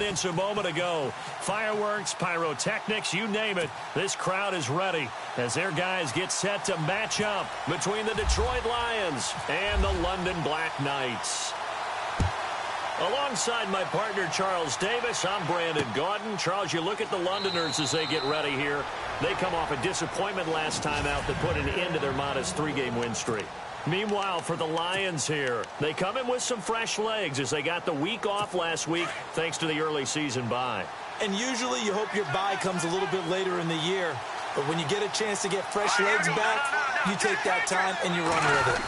evidence a moment ago. Fireworks, pyrotechnics, you name it. This crowd is ready as their guys get set to match up between the Detroit Lions and the London Black Knights. Alongside my partner, Charles Davis, I'm Brandon Gaudin. Charles, you look at the Londoners as they get ready here. They come off a disappointment last time out that put an end to their modest 3-game win streak. Meanwhile, for the Lions here, they come in with some fresh legs as they got the week off last week thanks to the early season bye. And usually you hope your bye comes a little bit later in the year. But when you get a chance to get fresh legs back, you take that time and you run with it.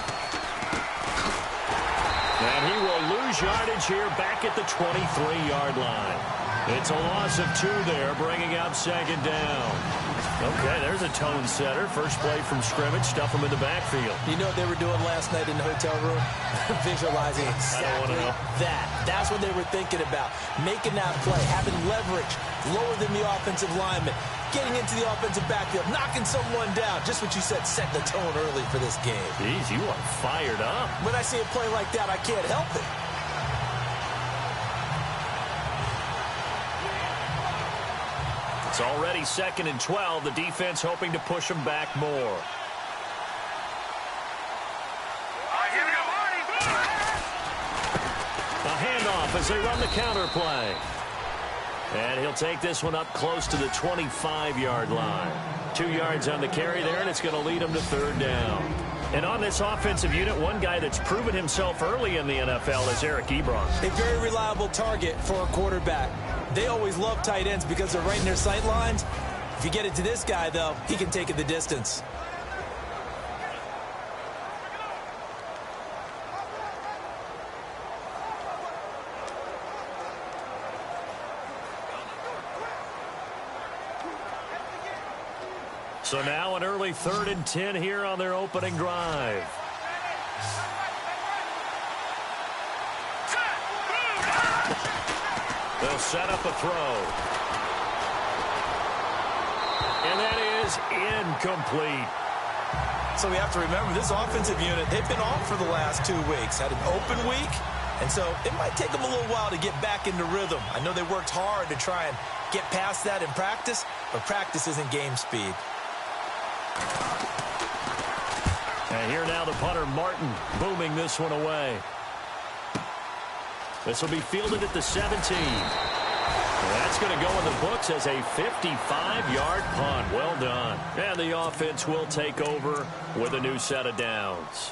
And he will lose yardage here back at the 23-yard line. It's a loss of 2 there, bringing up second down. Okay, there's a tone setter. First play from scrimmage, stuff him in the backfield. You know what they were doing last night in the hotel room? Visualizing exactly that. That's what they were thinking about. Making that play, having leverage, lower than the offensive lineman, getting into the offensive backfield, knocking someone down. Just what you said, set the tone early for this game. Jeez, you are fired up. When I see a play like that, I can't help it. It's already 2nd and 12. The defense hoping to push them back more. A handoff as they run the counter play. And he'll take this one up close to the 25-yard line. 2 yards on the carry there, and it's going to lead them to 3rd down. And on this offensive unit, one guy that's proven himself early in the NFL is Eric Ebron. A very reliable target for a quarterback. They always love tight ends because they're right in their sight lines. If you get it to this guy, though, he can take it the distance. So now an early 3rd and 10 here on their opening drive. They'll set up a throw. And that is incomplete. So we have to remember this offensive unit, they've been off for the last 2 weeks. Had an open week, and so it might take them a little while to get back into rhythm. I know they worked hard to try and get past that in practice, but practice isn't game speed. And here now the punter, Martin, booming this one away. This will be fielded at the 17. That's going to go in the books as a 55-yard punt. Well done. And the offense will take over with a new set of downs.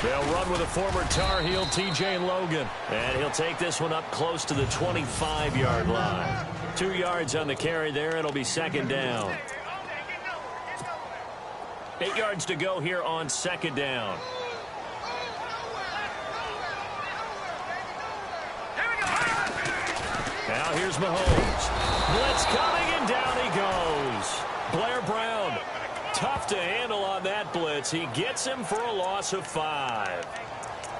They'll run with a former Tar Heel, T.J. Logan. And he'll take this one up close to the 25-yard line. 2 yards on the carry there. It'll be 2nd down. 8 yards to go here on 2nd down. Now here's Mahomes. Blitz coming, and down he goes. Blair Brown, tough to handle on that blitz. He gets him for a loss of 5.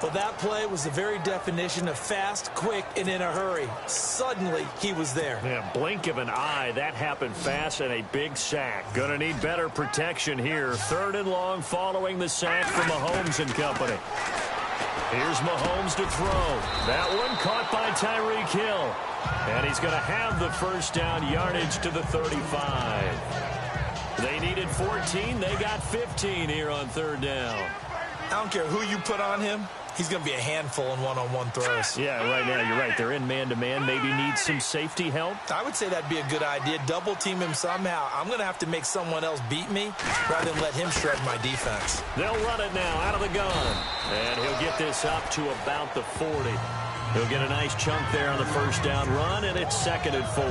Well, that play was the very definition of fast, quick, and in a hurry. Suddenly, he was there. Yeah, blink of an eye. That happened fast, and a big sack. Gonna need better protection here. 3rd and long following the sack from Mahomes and company. Here's Mahomes to throw. That one caught by Tyreek Hill. And he's going to have the first down, yardage to the 35. They needed 14. They got 15 here on 3rd down. I don't care who you put on him. He's going to be a handful in one-on-one throws. Yeah, right now, you're right. They're in man-to-man. Maybe need some safety help. I would say that'd be a good idea. Double team him somehow. I'm going to have to make someone else beat me rather than let him shred my defense. They'll run it now out of the gun. And he'll get this up to about the 40. He'll get a nice chunk there on the first down run, and it's 2nd and 4.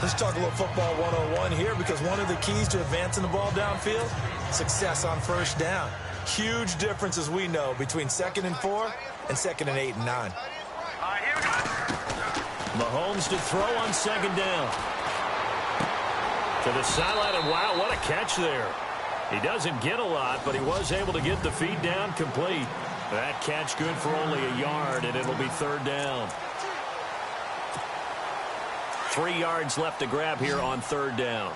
Let's talk a little football 101 here, because one of the keys to advancing the ball downfield, success on first down. Huge difference, as we know, between 2nd and 4 and 2nd and 8 and 9. Mahomes to throw on 2nd down. To the sideline, and wow, what a catch there. He doesn't get a lot, but he was able to get the feed down complete. That catch good for only a yard, and it'll be 3rd down. 3 yards left to grab here on 3rd down.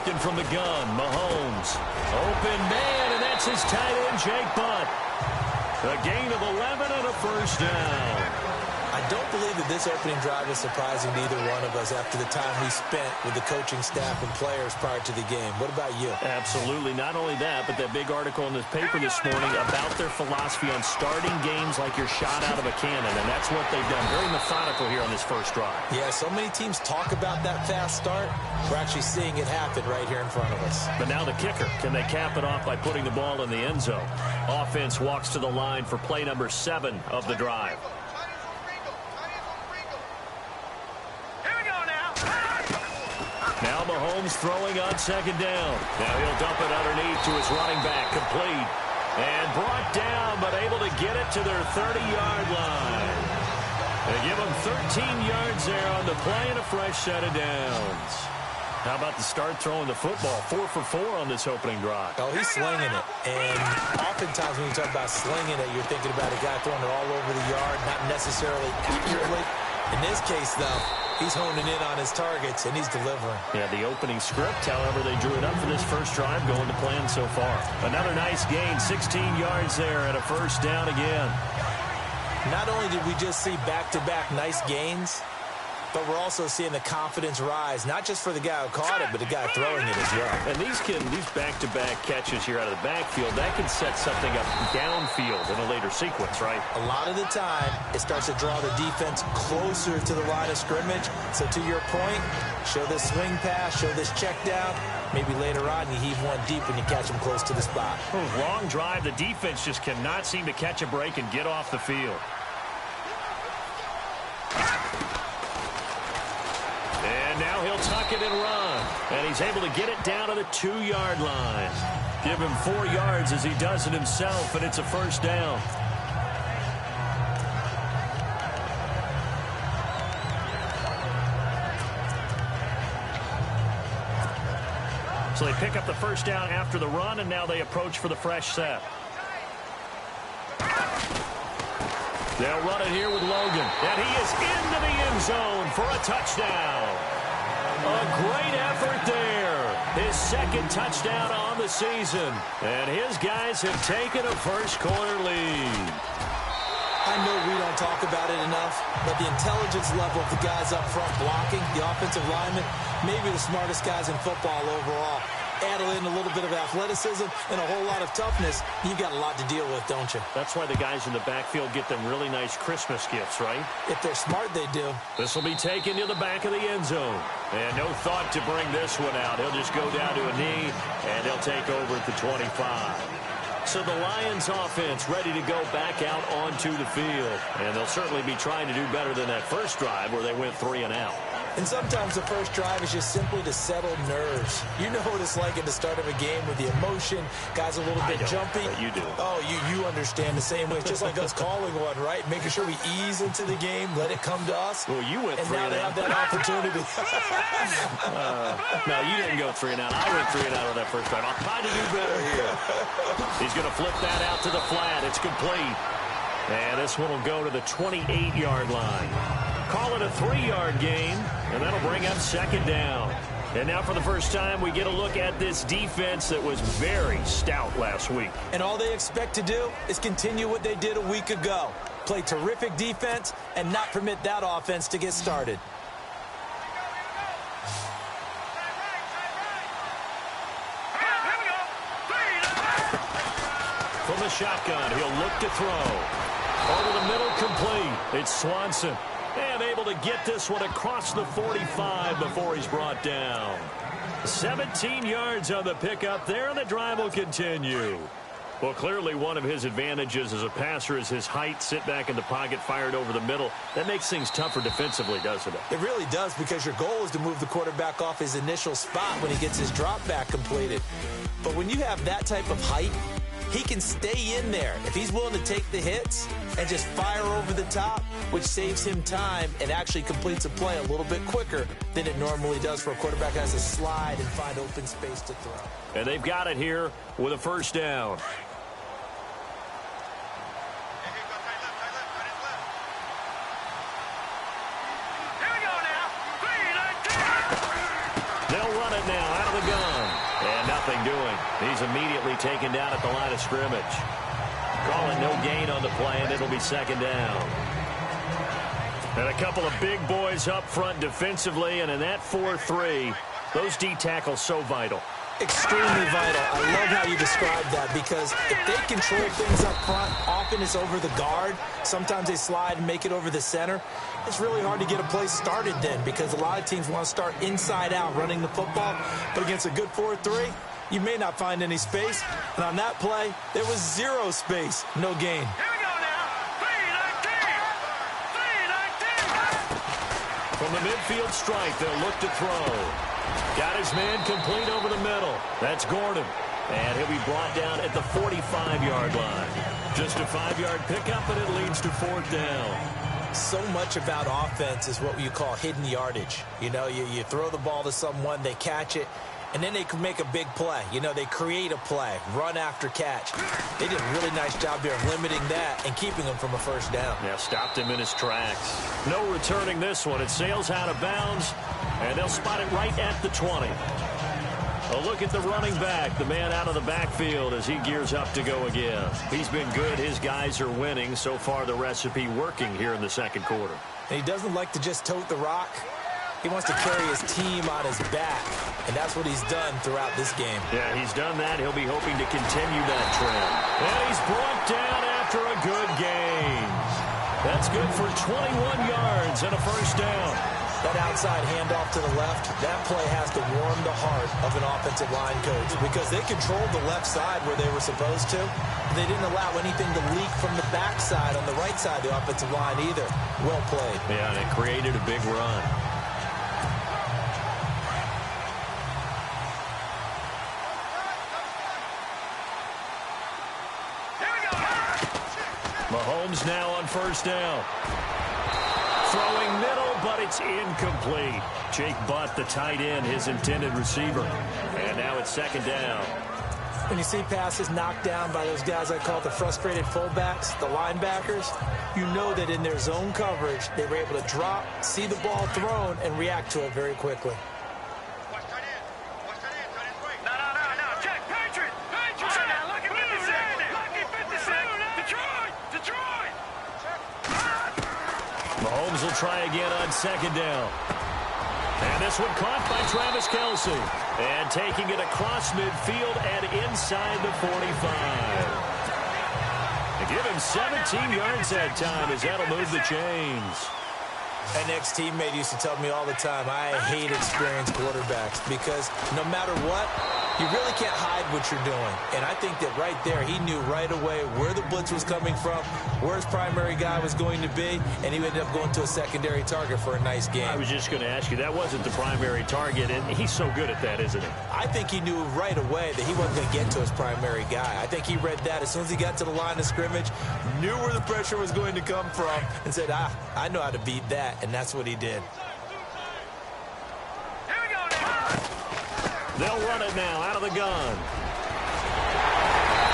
Working from the gun, Mahomes. Open man, and that's his tight end, Jake Butt. A gain of 11 and a first down. I don't believe that this opening drive is surprising to either one of us after the time we spent with the coaching staff and players prior to the game. What about you? Absolutely. Not only that, but that big article in this paper this morning about their philosophy on starting games like you're shot out of a cannon, and that's what they've done. Very methodical here on this first drive. Yeah, so many teams talk about that fast start. We're actually seeing it happen right here in front of us. But now the kicker. Can they cap it off by putting the ball in the end zone? Offense walks to the line for play number 7 of the drive. Now Mahomes throwing on second down. Now he'll dump it underneath to his running back, complete. And brought down, but able to get it to their 30-yard line. They give him 13 yards there on the play and a fresh set of downs. How about the start throwing the football? 4 for 4 on this opening drive. Oh, he's slinging it. And oftentimes when you talk about slinging it, you're thinking about a guy throwing it all over the yard, not necessarily accurately. In this case, though, he's honing in on his targets, and he's delivering. Yeah, the opening script, however, they drew it up for this first drive, going to plan so far. Another nice gain, 16 yards there, and a first down again. Not only did we just see back-to-back nice gains, but we're also seeing the confidence rise, not just for the guy who caught it, but the guy throwing it as well. And these back-to-back catches here out of the backfield, that can set something up downfield in a later sequence, right? A lot of the time, it starts to draw the defense closer to the line of scrimmage. So to your point, show this swing pass, show this check down. Maybe later on you heave one deep when you catch them close to the spot. Long drive. The defense just cannot seem to catch a break and get off the field. And now he'll tuck it and run. And he's able to get it down to the 2-yard line. Give him 4 yards as he does it himself, and it's a first down. So they pick up the first down after the run, and now they approach for the fresh set. They'll run it here with Logan. And he is into the end zone for a touchdown. A great effort there. His second touchdown on the season. And his guys have taken a first-quarter lead. I know we don't talk about it enough, but the intelligence level of the guys up front blocking, the offensive linemen, maybe the smartest guys in football overall. Add in a little bit of athleticism and a whole lot of toughness, you've got a lot to deal with, don't you? That's why the guys in the backfield get them really nice Christmas gifts, right? If they're smart, they do. This will be taken to the back of the end zone. And no thought to bring this one out. He'll just go down to a knee, and they'll take over at the 25. So the Lions offense ready to go back out onto the field. And they'll certainly be trying to do better than that first drive where they went 3 and out. And sometimes the first drive is just simply to settle nerves. You know what it's like at the start of a game with the emotion. Guys a little bit jumpy. But you do. Oh, you understand the same way. It's just like us calling one, right? Making sure we ease into the game, let it come to us. Well, you went 3 and out. And now they have that opportunity. No, you didn't go 3 and out. I went 3 and out on that first drive. I'll try to do better here. He's going to flip that out to the flat. It's complete. And this one will go to the 28-yard line. Call it a 3-yard gain, and that'll bring up second down. And now for the first time, we get a look at this defense that was very stout last week. And all they expect to do is continue what they did a week ago. Play terrific defense and not permit that offense to get started. From the shotgun, he'll look to throw. Over the middle, complete. It's Swanson. And able to get this one across the 45 before he's brought down. 17 yards on the pickup there, and the drive will continue. Well, clearly one of his advantages as a passer is his height. Sit back in the pocket, fired over the middle. That makes things tougher defensively, doesn't it? It really does, because your goal is to move the quarterback off his initial spot when he gets his drop back completed. But when you have that type of height, he can stay in there if he's willing to take the hits and just fire over the top, which saves him time and actually completes a play a little bit quicker than it normally does for a quarterback that has to slide and find open space to throw. And they've got it here with a first down. They'll run it now out of the gun. nothing doing. He's immediately taken down at the line of scrimmage. Calling no gain on the play, and it'll be second down. And a couple of big boys up front defensively, and in that 4-3, those D tackles so vital. Extremely vital. I love how you described that, because if they control things up front, often it's over the guard. Sometimes they slide and make it over the center. It's really hard to get a play started then, because a lot of teams want to start inside out running the football. But against a good 4-3, you may not find any space. And on that play, there was zero space. No gain. Here we go now. 3-19. From the midfield strike, they'll look to throw. Got his man complete over the middle. That's Gordon. And he'll be brought down at the 45-yard line. Just a 5-yard pickup, and it leads to fourth down. So much about offense is what you call hidden yardage. You know, you throw the ball to someone, they catch it, and then they can make a big play. You know, they create a play, run after catch. They did a really nice job there of limiting that and keeping him from a first down. Yeah, stopped him in his tracks. No returning this one. It sails out of bounds, and they'll spot it right at the 20. A look at the running back, the man out of the backfield as he gears up to go again. He's been good. His guys are winning. So far, the recipe working here in the second quarter. And he doesn't like to just tote the rock. He wants to carry his team on his back, and that's what he's done throughout this game. Yeah, he's done that. He'll be hoping to continue that trend. And he's brought down after a good gain. That's good for 21 yards and a first down. That outside handoff to the left, that play has to warm the heart of an offensive line coach, because they controlled the left side where they were supposed to. They didn't allow anything to leak from the backside on the right side of the offensive line either. Well played. Yeah, and it created a big run. Mahomes now on first down. Throwing middle, but it's incomplete. Jake Butt, the tight end, his intended receiver. And now it's second down. When you see passes knocked down by those guys I call the frustrated fullbacks, the linebackers, you know that in their zone coverage, they were able to drop, see the ball thrown, and react to it very quickly. Mahomes will try again on second down. And this one caught by Travis Kelce. And taking it across midfield and inside the 45. They give him 17 yards that time as that'll move the chains. An ex-teammate used to tell me all the time, I hate experienced quarterbacks, because no matter what, you really can't hide what you're doing. And I think that right there, he knew right away where the blitz was coming from, where his primary guy was going to be, and he ended up going to a secondary target for a nice game. I was just going to ask you, that wasn't the primary target, and he's so good at that, isn't he? I think he knew right away that he wasn't going to get to his primary guy. I think he read that as soon as he got to the line of scrimmage, knew where the pressure was going to come from, and said, I know how to beat that, and that's what he did. They'll run it now out of the gun.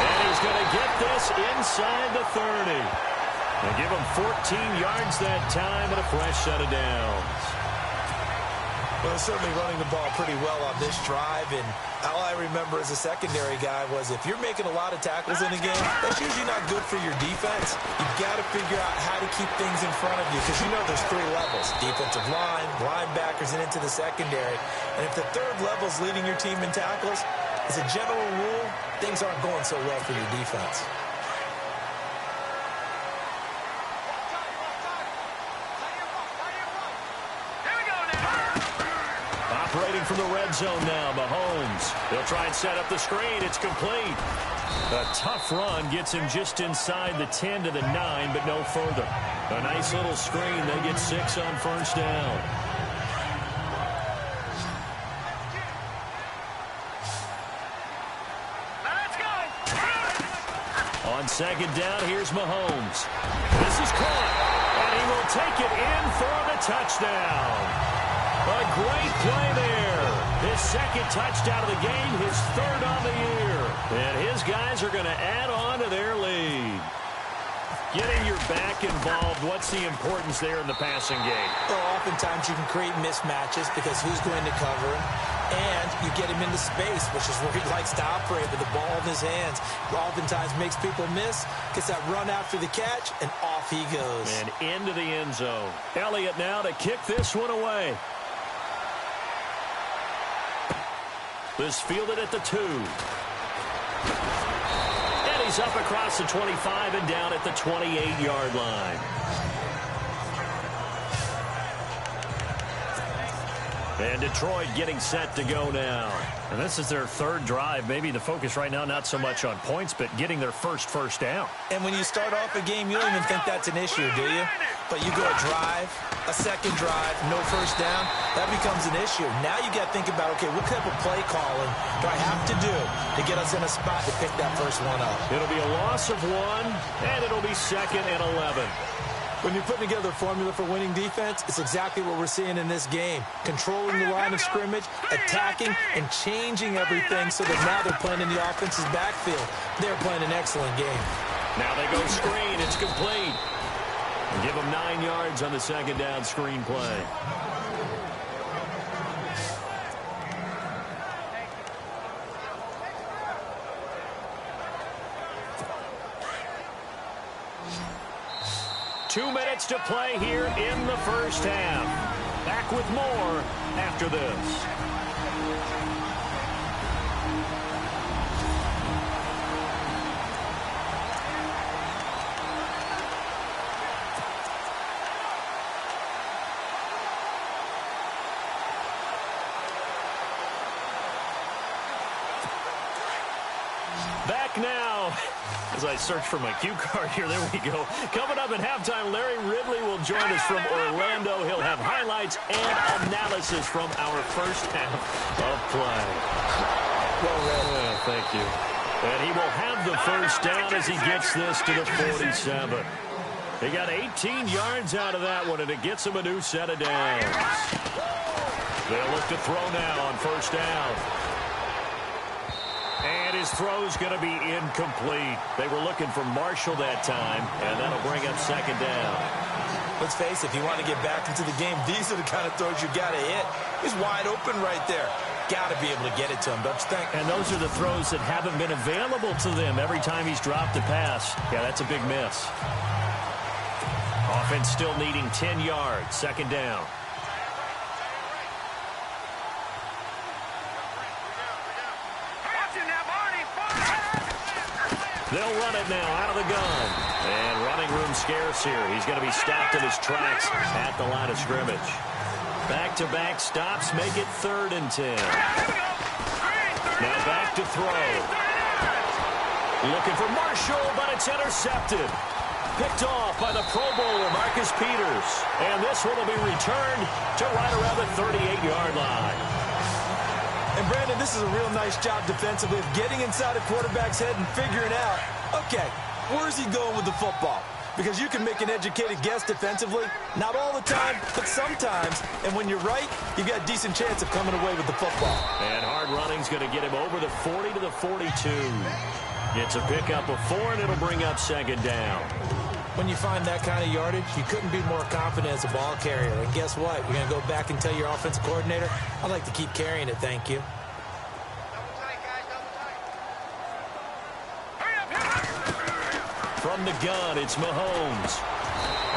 And he's going to get this inside the 30. They give him 14 yards that time and a fresh set of downs. Well, certainly running the ball pretty well on this drive, and all I remember as a secondary guy was if you're making a lot of tackles in a game, that's usually not good for your defense. You've got to figure out how to keep things in front of you, because you know there's three levels: defensive line, linebackers, and into the secondary. And if the third level's leading your team in tackles, as a general rule, things aren't going so well for your defense. Operating from the red zone now, Mahomes. They'll try and set up the screen. It's complete. A tough run gets him just inside the 10 to the 9, but no further. A nice little screen. They get 6 on first down. On second down, here's Mahomes. This is caught, and he will take it in for the touchdown. A great play there. His second touchdown of the game, his third on the year. And his guys are going to add on to their lead. Getting your back involved, what's the importance there in the passing game? Well, oftentimes you can create mismatches because who's going to cover him, and you get him into space, which is where he likes to operate with the ball in his hands. Oftentimes makes people miss, gets that run after the catch, and off he goes. And into the end zone. Elliott now to kick this one away. This fielded at the 2. And he's up across the 25 and down at the 28-yard line. And Detroit getting set to go now. And this is their third drive. Maybe the focus right now not so much on points, but getting their first down. And when you start off a game, you don't even think that's an issue, do you? But you go a drive, a second drive, no first down, that becomes an issue. Now you got to think about, okay, what type of play calling do I have to do to get us in a spot to pick that first one up? It'll be a loss of 1, and it'll be 2nd and 11. When you're putting together a formula for winning defense, it's exactly what we're seeing in this game. Controlling the line of scrimmage, attacking, and changing everything so that now they're playing in the offense's backfield. They're playing an excellent game. Now they go screen. It's complete. Give them 9 yards on the second down screen play. Two minutes to play here in the first half. Back with more after this. Back now. As I search for my cue card here, there we go. Coming up at halftime, Larry Ridley will join us from Orlando. He'll have highlights and analysis from our first half of play. Well read. Thank you. And he will have the first down as he gets this to the 47. He got 18 yards out of that one, and it gets him a new set of downs. They'll look to throw now on first down. And his throw's going to be incomplete. They were looking for Marshall that time, and that'll bring up second down. Let's face it, if you want to get back into the game, these are the kind of throws you got to hit. He's wide open right there. Got to be able to get it to him, don't you think? And those are the throws that haven't been available to them every time he's dropped a pass. Yeah, that's a big miss. Offense still needing 10 yards. Second down. They'll run it now out of the gun. And running room scarce here. He's going to be stopped in his tracks at the line of scrimmage. Back-to-back stops make it 3rd and 10. Now back to throw. Looking for Marshall, but it's intercepted. Picked off by the Pro Bowler, Marcus Peters. And this one will be returned to right around the 38-yard line. And, Brandon, this is a real nice job defensively of getting inside a quarterback's head and figuring out, okay, where's he going with the football? Because you can make an educated guess defensively. Not all the time, but sometimes. And when you're right, you've got a decent chance of coming away with the football. And hard running's going to get him over the 40 to the 42. It's a pickup of 4, and it'll bring up second down. When you find that kind of yardage, you couldn't be more confident as a ball carrier. And guess what? You're going to go back and tell your offensive coordinator, I'd like to keep carrying it, thank you. From the gun, it's Mahomes.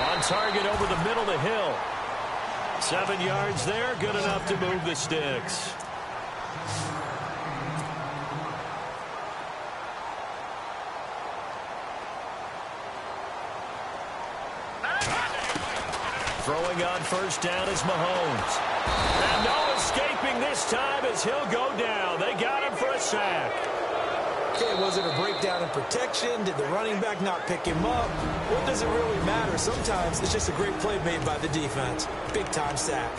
On target over the middle to Hill. 7 yards there, good enough to move the sticks. Throwing on first down is Mahomes. And no escaping this time as he'll go down. They got him for a sack. Okay, was it a breakdown in protection? Did the running back not pick him up? What does it really matter? Sometimes it's just a great play made by the defense. Big-time sack.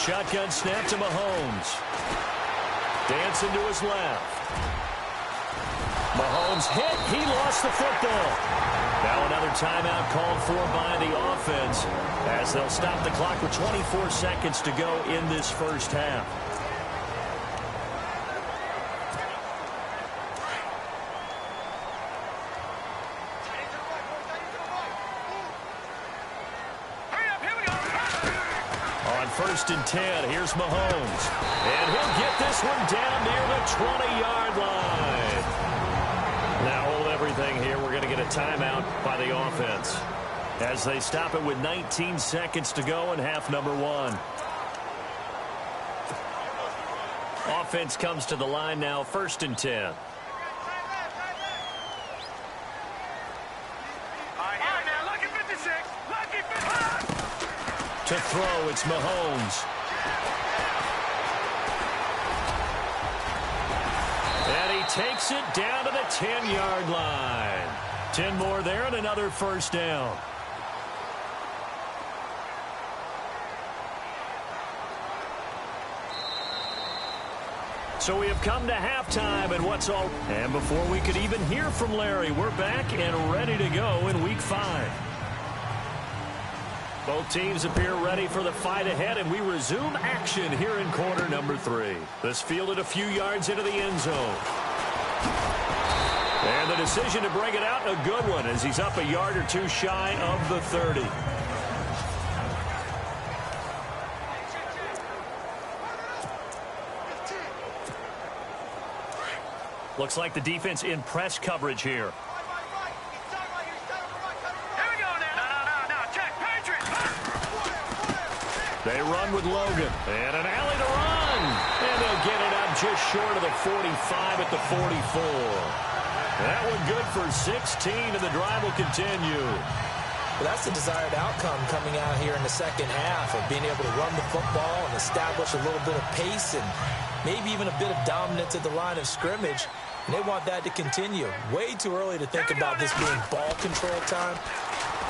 shotgun snap to Mahomes. Dancing to his left. Mahomes hit. He lost the football. Now another timeout called for by the offense as they'll stop the clock with 24 seconds to go in this first half. On 1st and 10, here's Mahomes. And he'll get this one down near the 20-yard line. Now hold everything here. We're going to get a timeout by the offense as they stop it with 19 seconds to go in half number 1. Offense comes to the line now, 1st and 10. To throw, it's Mahomes. And he takes it down to the 10-yard line. 10 more there and another first down. So we have come to halftime, and what's all... And before we could even hear from Larry, we're back and ready to go in Week 5. Both teams appear ready for the fight ahead, and we resume action here in quarter number 3. This fielded a few yards into the end zone. And the decision to bring it out, a good one, as he's up a yard or two shy of the 30. Looks like the defense in press coverage here. They run with Logan. And an alley to run. And they'll get it out just short of the 45 at the 44. That one good for 16, and the drive will continue. Well, that's the desired outcome coming out here in the second half of being able to run the football and establish a little bit of pace and maybe even a bit of dominance at the line of scrimmage. And they want that to continue. Way too early to think about this being ball control time.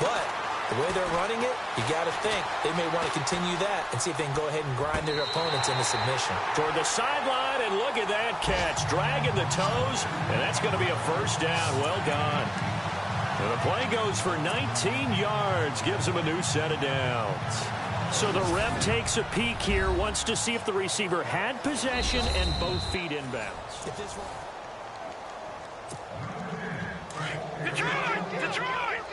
But the way they're running it, you got to think they may want to continue that and see if they can go ahead and grind their opponents into submission. Toward the sideline, and look at that catch. Dragging the toes, and that's going to be a first down. Well done. And the play goes for 19 yards, gives them a new set of downs. So the ref takes a peek here, wants to see if the receiver had possession and both feet inbounds. Detroit! Detroit!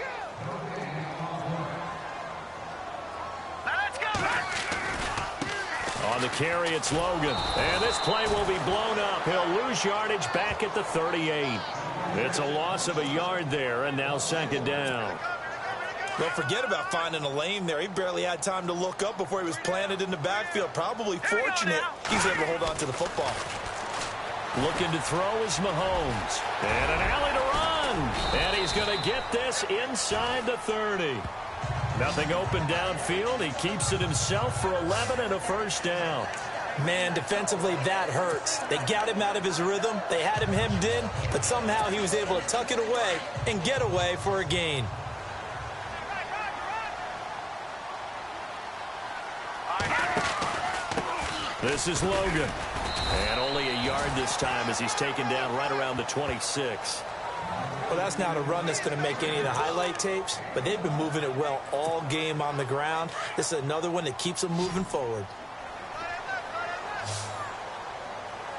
Let's go! On the carry, it's Logan. And this play will be blown up. He'll lose yardage back at the 38. It's a loss of a yard there, and now second down. Well, forget about finding a lane there. He barely had time to look up before he was planted in the backfield. Probably fortunate he's able to hold on to the football. Looking to throw is Mahomes. And an alley to run. And he's going to get this inside the 30. Nothing open downfield. He keeps it himself for 11 and a first down. Man, defensively, that hurts. They got him out of his rhythm. They had him hemmed in, but somehow he was able to tuck it away and get away for a gain. This is Logan. And only a yard this time as he's taken down right around the 26. Well, that's not a run that's going to make any of the highlight tapes, but they've been moving it well all game on the ground. This is another one that keeps them moving forward.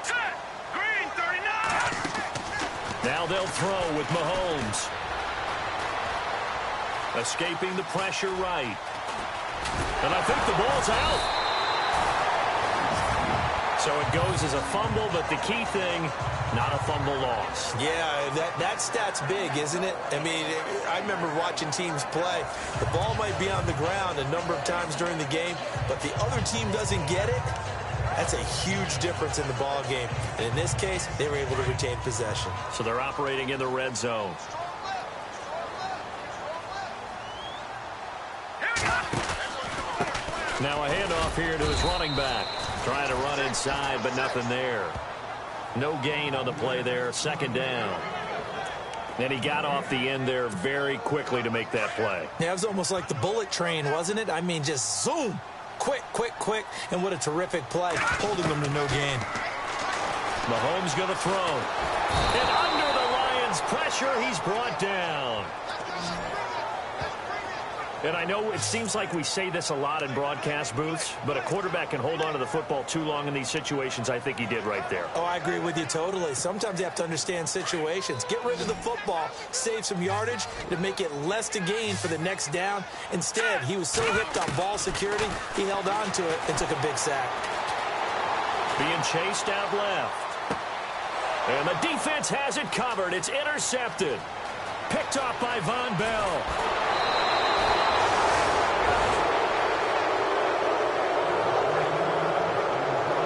Set! Green 39! Now they'll throw with Mahomes. Escaping the pressure right. And I think the ball's out. So it goes as a fumble, but the key thing, not a fumble loss. Yeah, that stat's big, isn't it? I mean, I remember watching teams play. The ball might be on the ground a number of times during the game, but the other team doesn't get it. That's a huge difference in the ball game. And in this case, they were able to retain possession. So they're operating in the red zone. Now a handoff here to his running back. Trying to run inside, but nothing there. No gain on the play there. Second down. And he got off the end there very quickly to make that play. Yeah, it was almost like the bullet train, wasn't it? I mean, just zoom. Quick, quick, quick. And what a terrific play, holding them to no gain. Mahomes going to throw. And under the Lions' pressure, he's brought down. And I know it seems like we say this a lot in broadcast booths, but a quarterback can hold on to the football too long in these situations. I think he did right there. Oh, I agree with you totally. Sometimes you have to understand situations. Get rid of the football, save some yardage to make it less to gain for the next down. Instead, he was so hipped on ball security, he held on to it and took a big sack. Being chased out left. And the defense has it covered. It's intercepted. Picked off by Von Bell.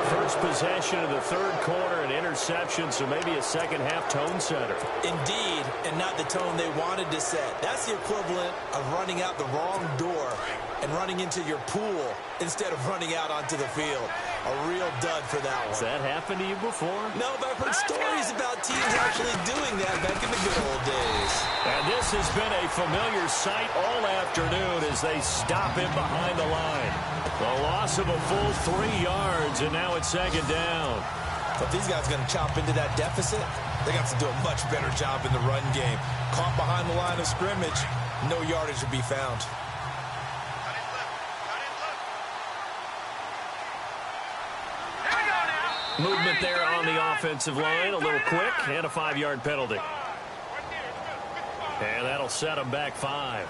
First possession of the third quarter, an interception, so maybe a second-half tone setter. Indeed, and not the tone they wanted to set. That's the equivalent of running out the wrong door and running into your pool instead of running out onto the field. A real dud for that one. Has that happened to you before? No, but I've heard stories about teams actually doing that back in the good old days. And this has been a familiar sight all afternoon as they stop him behind the line. The loss of a full 3 yards, and now it's second down. But these guys are going to chop into that deficit. They got to do a much better job in the run game. Caught behind the line of scrimmage, no yardage to be found. Movement there on the offensive line, a little quick, and a 5-yard penalty. And that'll set them back 5.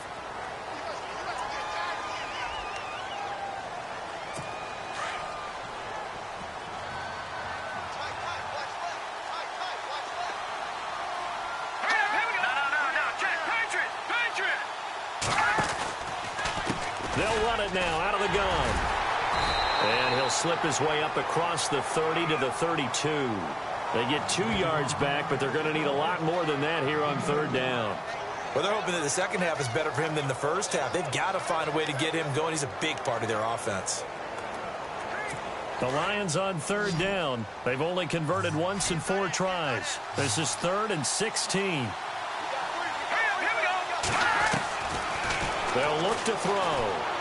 They'll run it now out of the gun. And he'll slip his way up across the 30 to the 32. They get 2 yards back, but they're going to need a lot more than that here on third down. Well, they're hoping that the second half is better for him than the first half. They've got to find a way to get him going. He's a big part of their offense. The Lions on third down. They've only converted once in 4 tries. This is 3rd and 16. They'll look to throw.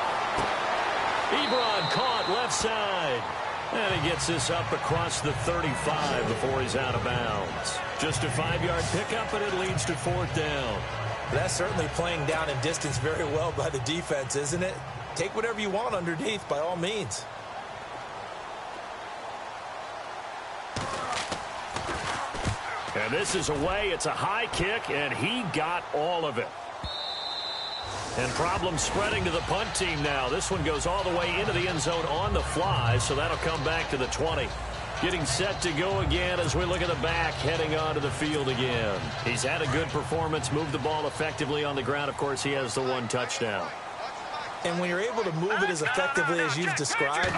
Ebron caught left side. And he gets this up across the 35 before he's out of bounds. Just a 5-yard pickup, and it leads to 4th down. That's certainly playing down in distance very well by the defense, isn't it? Take whatever you want underneath, by all means. And this is away. It's a high kick, and he got all of it. And problem spreading to the punt team now. This one goes all the way into the end zone on the fly, so that'll come back to the 20. Getting set to go again as we look at the back, heading onto the field again. He's had a good performance, moved the ball effectively on the ground. Of course, he has the 1 touchdown. And when you're able to move it as effectively as you've described,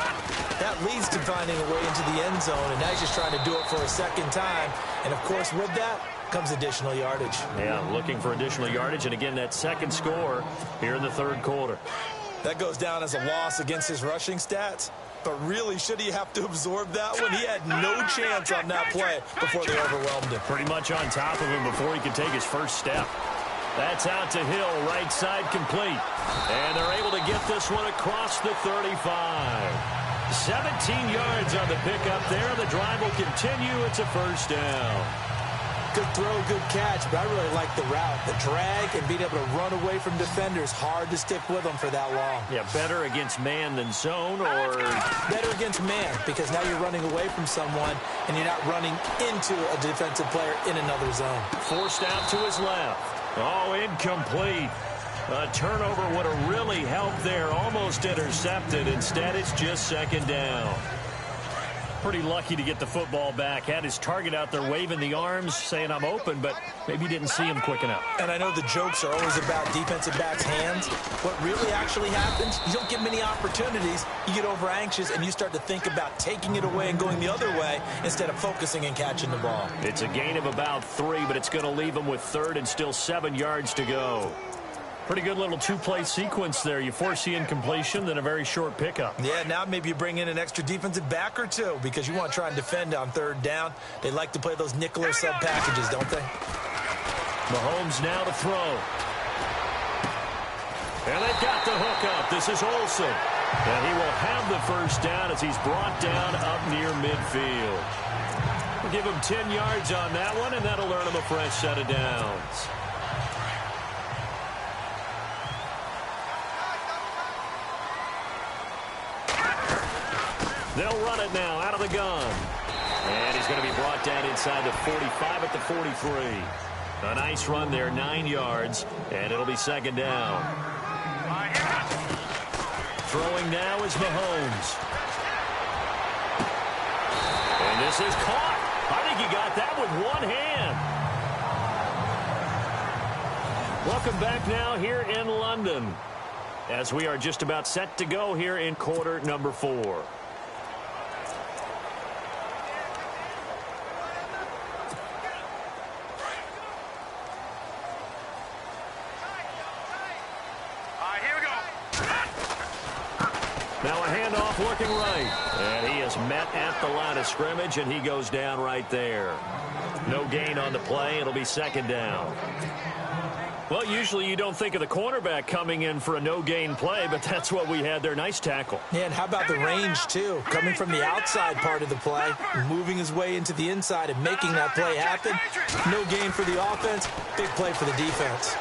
that leads to finding a way into the end zone. And now he's just trying to do it for a second time. And, of course, with that comes additional yardage. Yeah, looking for additional yardage. And, again, that second score here in the third quarter. That goes down as a loss against his rushing stats. But really, should he have to absorb that one? He had no chance on that play before they overwhelmed him. Pretty much on top of him before he could take his first step. That's out to Hill, right side complete. And they're able to get this one across the 35. 17 yards on the pickup there. The drive will continue. It's a first down. Good throw, good catch, but I really like the route. The drag and being able to run away from defenders. Hard to stick with them for that long. Yeah, better against man than zone, or? Better against man, because now you're running away from someone and you're not running into a defensive player in another zone. Forced out to his left. Oh, incomplete. A turnover would have really helped there. Almost intercepted. Instead, it's just second down. Pretty lucky to get the football back. Had his target out there waving the arms, saying I'm open, but maybe didn't see him quick enough. And I know the jokes are always about defensive backs' hands. What really actually happens, you don't get many opportunities. You get over anxious, and you start to think about taking it away and going the other way instead of focusing and catching the ball. It's a gain of about 3, but it's going to leave him with 3rd and still 7 yards to go. Pretty good little 2-play sequence there. You force the incompletion, then a very short pickup. Yeah, now maybe you bring in an extra defensive back or two because you want to try and defend on third down. They like to play those nickel or sub packages, don't they? Mahomes now to throw. And they've got the hook up. This is Olsen. And he will have the first down as he's brought down up near midfield. We'll give him 10 yards on that one, and that'll earn him a fresh set of downs. They'll run it now out of the gun. And he's going to be brought down inside the 45 at the 43. A nice run there, 9 yards, and it'll be second down. Throwing now is Mahomes. And this is caught. I think he got that with one hand. Welcome back now here in London, as we are just about set to go here in quarter number 4. Now a handoff looking right. And he is met at the line of scrimmage, and he goes down right there. No gain on the play. It'll be second down. Well, usually you don't think of the cornerback coming in for a no-gain play, but that's what we had there. Nice tackle. Yeah, and how about the range, too? Coming from the outside part of the play, moving his way into the inside and making that play happen. No gain for the offense, big play for the defense.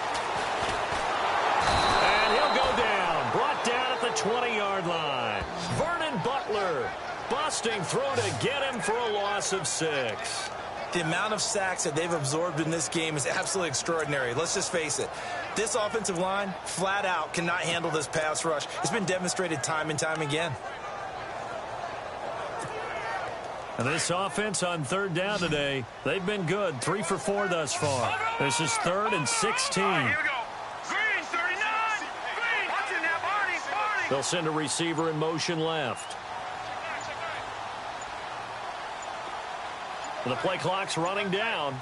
And he'll go down. Brought down at the 20-yard line. Vernon Butler busting through to get him for a loss of 6. The amount of sacks that they've absorbed in this game is absolutely extraordinary. Let's just face it. This offensive line, flat out, cannot handle this pass rush. It's been demonstrated time and time again. And this offense on third down today, they've been good. 3 for 4 thus far. This is 3rd and 16. Here we go. Green, 39. Green, watching that, Barney. They'll send a receiver in motion left. The play clock's running down.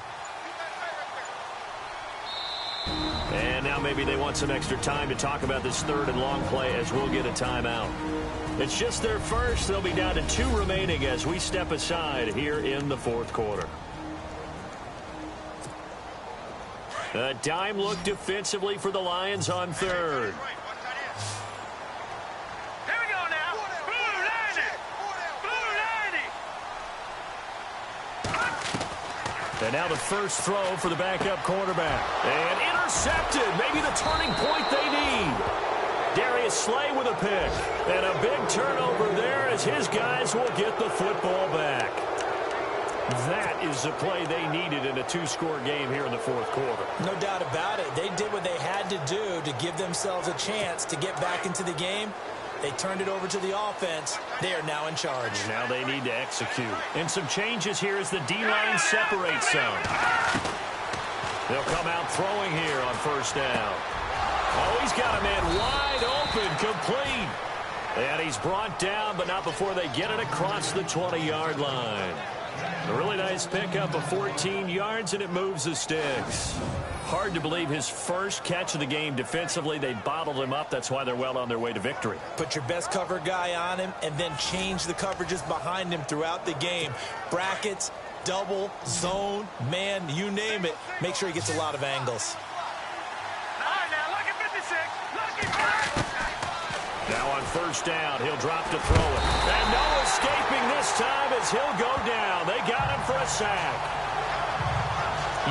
And now maybe they want some extra time to talk about this 3rd and long play, as we'll get a timeout. It's just their first. They'll be down to 2 remaining as we step aside here in the 4th quarter. A dime look defensively for the Lions on 3rd. And now the first throw for the backup quarterback. And intercepted. Maybe the turning point they need. Darius Slay with a pick. And a big turnover there as his guys will get the football back. That is the play they needed in a 2-score game here in the 4th quarter. No doubt about it. They did what they had to do to give themselves a chance to get back into the game. They turned it over to the offense. They are now in charge. Now they need to execute. And some changes here as the D-line separates some. They'll come out throwing here on first down. Oh, he's got a man wide open, complete. And he's brought down, but not before they get it across the 20-yard line. A really nice pickup of 14 yards, and it moves the sticks. Hard to believe his first catch of the game defensively. They bottled him up. That's why they're well on their way to victory. Put your best cover guy on him and then change the coverages behind him throughout the game. Brackets, double, zone, man, you name it. Make sure he gets a lot of angles. Now on first down, he'll drop to throw it. And no escaping this time as he'll go down. They got him for a sack.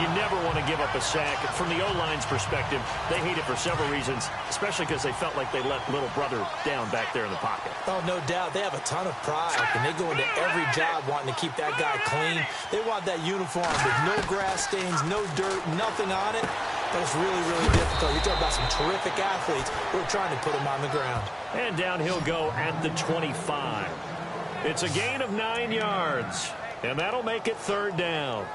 You never want to give up a sack. From the O-line's perspective, they hate it for several reasons, especially because they felt like they let little brother down back there in the pocket. Oh, no doubt. They have a ton of pride, and they go into every job wanting to keep that guy clean. They want that uniform with no grass stains, no dirt, nothing on it. But it's really, really difficult. You're talking about some terrific athletes. We're trying to put them on the ground. And down he'll go at the 25. It's a gain of 9 yards, and that'll make it 3rd down.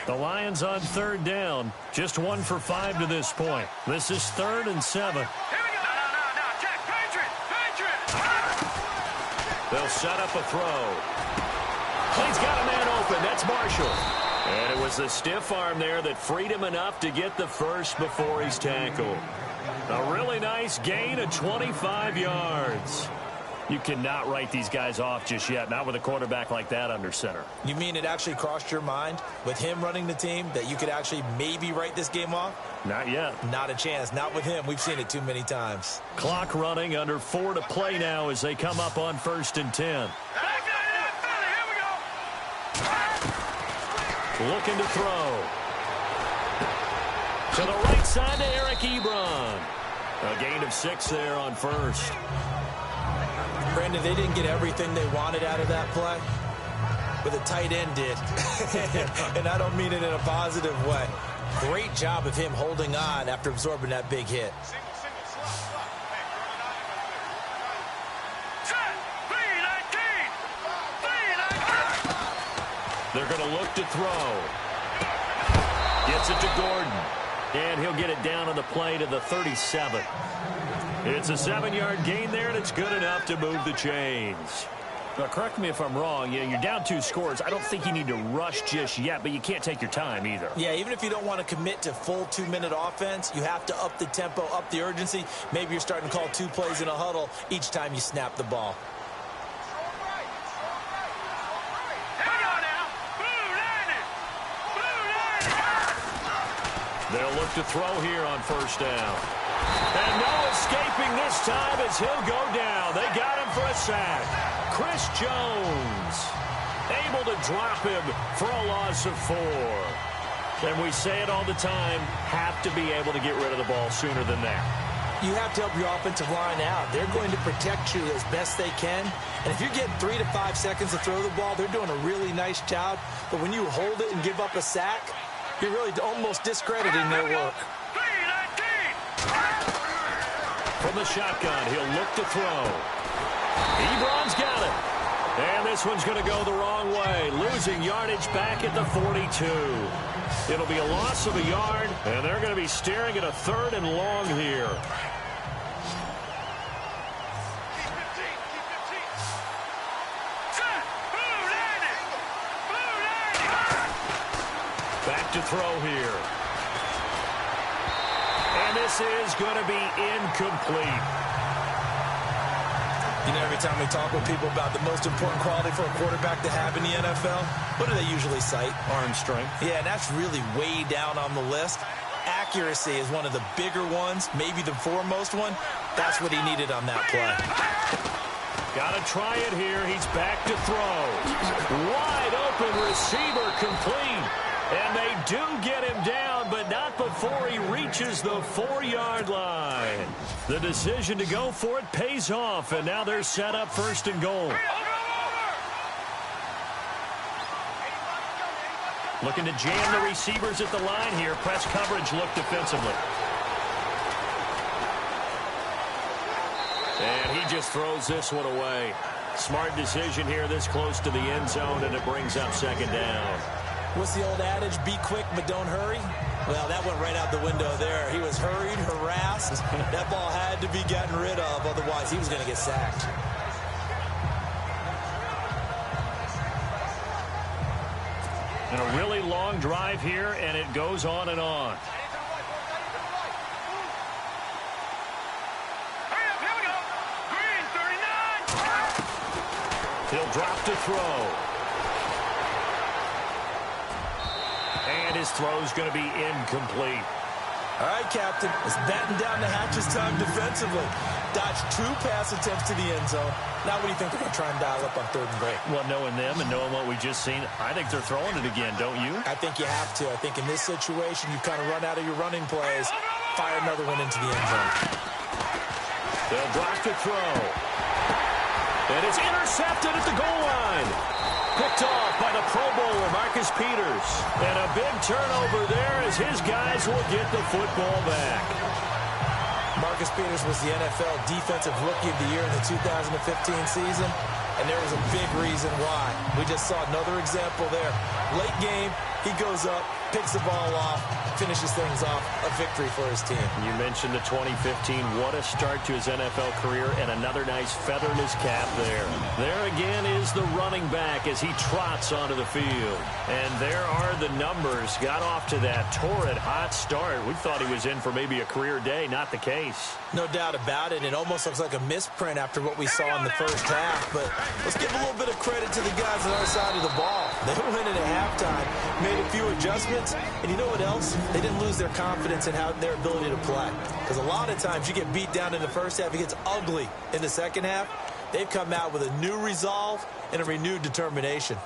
The Lions on 3rd down, just 1 for 5 to this point. This is 3rd and 7. Here we go. No, Jack, Patriot. They'll set up a throw. He's got a man open. That's Marshall. And it was the stiff arm there that freed him enough to get the first before he's tackled. A really nice gain of 25 yards. You cannot write these guys off just yet, not with a quarterback like that under center. You mean it actually crossed your mind with him running the team that you could actually maybe write this game off? Not yet. Not a chance. Not with him. We've seen it too many times. Clock running, under 4 to play now as they come up on 1st and 10. Looking to throw. To the right side to Eric Ebron. A gain of 6 there on 1st. Brandon, they didn't get everything they wanted out of that play, but the tight end did. And I don't mean it in a positive way. Great job of him holding on after absorbing that big hit. They're going to look to throw. Gets it to Gordon. And he'll get it down on the play to the 37. It's a 7-yard gain there, and it's good enough to move the chains. Now, correct me if I'm wrong. You're down 2 scores. I don't think you need to rush just yet, but you can't take your time either. Yeah, even if you don't want to commit to full 2-minute offense, you have to up the tempo, up the urgency. Maybe you're starting to call 2 plays in a huddle each time you snap the ball. They'll look to throw here on 1st down. And no escaping this time as he'll go down. They got him for a sack. Chris Jones able to drop him for a loss of 4. And we say it all the time, have to be able to get rid of the ball sooner than that. You have to help your offensive line out. They're going to protect you as best they can. And if you're getting 3 to 5 seconds to throw the ball, they're doing a really nice job. But when you hold it and give up a sack, you're really almost discrediting their work. From the shotgun, he'll look to throw. Ebron's got it. And this one's going to go the wrong way. Losing yardage back at the 42. It'll be a loss of a yard, and they're going to be staring at a 3rd and long here. Back to throw here. And this is going to be incomplete. You know, every time we talk with people about the most important quality for a quarterback to have in the NFL, what do they usually cite? Arm strength. Yeah, and that's really way down on the list. Accuracy is one of the bigger ones, maybe the foremost one. That's what he needed on that play. Got to try it here. He's back to throw. Wide open receiver complete. And they do get him down, but not before he reaches the 4-yard line. The decision to go for it pays off, and now they're set up 1st and goal. Looking to jam the receivers at the line here. Press coverage look defensively. And he just throws this one away. Smart decision here this close to the end zone, and it brings up 2nd down. What's the old adage? Be quick, but don't hurry. Well, that went right out the window there. He was hurried, harassed. That ball had to be gotten rid of. Otherwise, he was going to get sacked. And a really long drive here, and it goes on and on. Here we go. Green, 39. He'll drop to throw. And his throw's going to be incomplete. All right, Captain. It's batten down the hatches time defensively. Dodged 2 pass attempts to the end zone. Now what do you think they're going to try and dial up on 3rd and goal? Well, knowing them and knowing what we just seen, I think they're throwing it again, don't you? I think you have to. I think in this situation, you kind of run out of your running plays. Fire another one into the end zone. They'll drop to throw. And it's intercepted at the goal line. Picked off by the Pro Bowler, Marcus Peters. And a big turnover there as his guys will get the football back. Marcus Peters was the NFL Defensive Rookie of the Year in the 2015 season, and there was a big reason why. We just saw another example there. Late game, he goes up, picks the ball off, finishes things off, a victory for his team. You mentioned the 2015. What a start to his NFL career, and another nice feather in his cap there. There again is the running back as he trots onto the field. And there are the numbers. Got off to that torrid hot start. We thought he was in for maybe a career day. Not the case. No doubt about it. It almost looks like a misprint after what we saw in the first half. But let's give a little bit of credit to the guys on our side of the ball. They went in at halftime, made a few adjustments, and you know what else? They didn't lose their confidence in their ability to play. Because a lot of times you get beat down in the first half, it gets ugly in the second half. They've come out with a new resolve and a renewed determination.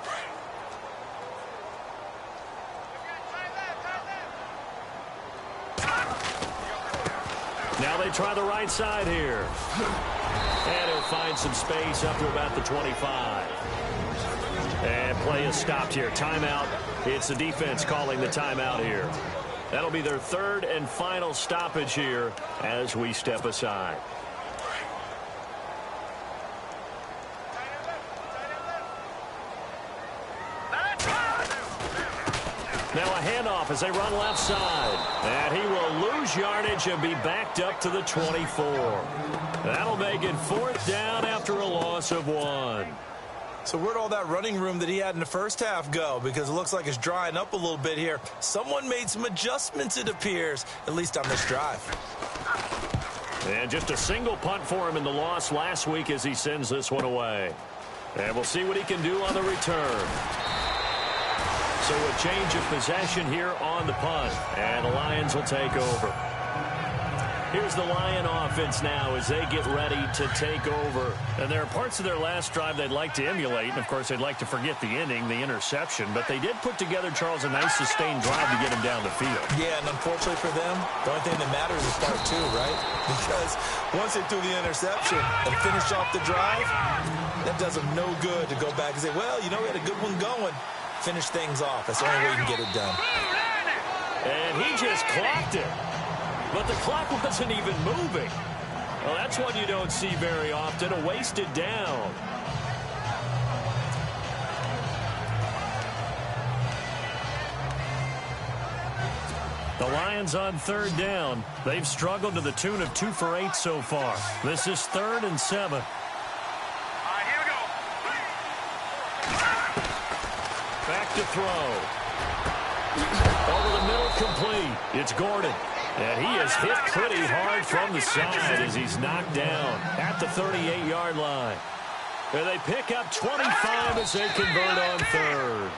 Now they try the right side here. And he'll find some space up to about the 25. And play is stopped here. Timeout. It's the defense calling the timeout here. That'll be their third and final stoppage here as we step aside. Now a handoff as they run left side. And he will lose yardage and be backed up to the 24. That'll make it fourth down after a loss of 1. So where'd all that running room that he had in the first half go? Because it looks like it's drying up a little bit here. Someone made some adjustments, it appears, at least on this drive. And just a single punt for him in the loss last week as he sends this one away. And we'll see what he can do on the return. So a change of possession here on the punt. And the Lions will take over. Here's the Lion offense now as they get ready to take over. And there are parts of their last drive they'd like to emulate. And, of course, they'd like to forget the inning, the interception. But they did put together, Charles, a nice sustained drive to get him down the field. Yeah, and unfortunately for them, the only thing that matters is part 2, right? Because once they threw the interception and finished off the drive, that does them no good to go back and say, well, you know, we had a good one going. Finish things off. That's the only way you can get it done. And he just clocked it. But the clock wasn't even moving. Well, that's one you don't see very often, a wasted down. The Lions on third down. They've struggled to the tune of 2 for 8 so far. This is 3rd and 7. All right, here we go. Back to throw. Over the middle, complete. It's Gordon. And he is hit pretty hard from the side as he's knocked down at the 38-yard line. And they pick up 25 as they convert on third.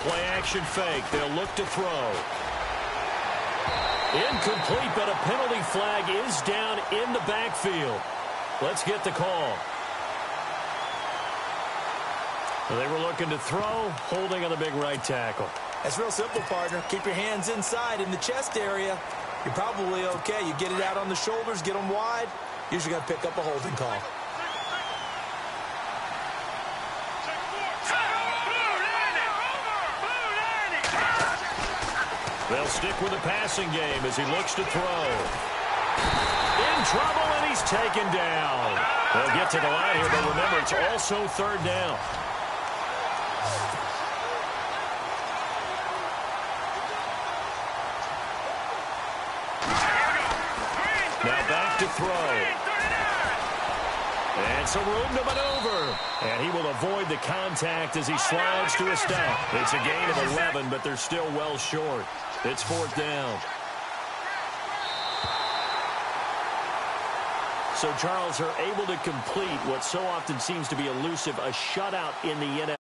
Play-action fake. They'll look to throw. Incomplete, but a penalty flag is down in the backfield. Let's get the call. They were looking to throw, holding on the big right tackle. That's real simple, partner. Keep your hands inside in the chest area. You're probably okay. You get it out on the shoulders, get them wide. Usually going to pick up a holding call. They'll stick with the passing game as he looks to throw. In trouble, and he's taken down. They'll get to the line here, but remember, it's also third down. Now back to throw. And some room to maneuver. And he will avoid the contact as he slides to a stop. It's a gain of 11, but they're still well short. It's fourth down. So, Charles, are able to complete what so often seems to be elusive, a shutout in the NFL.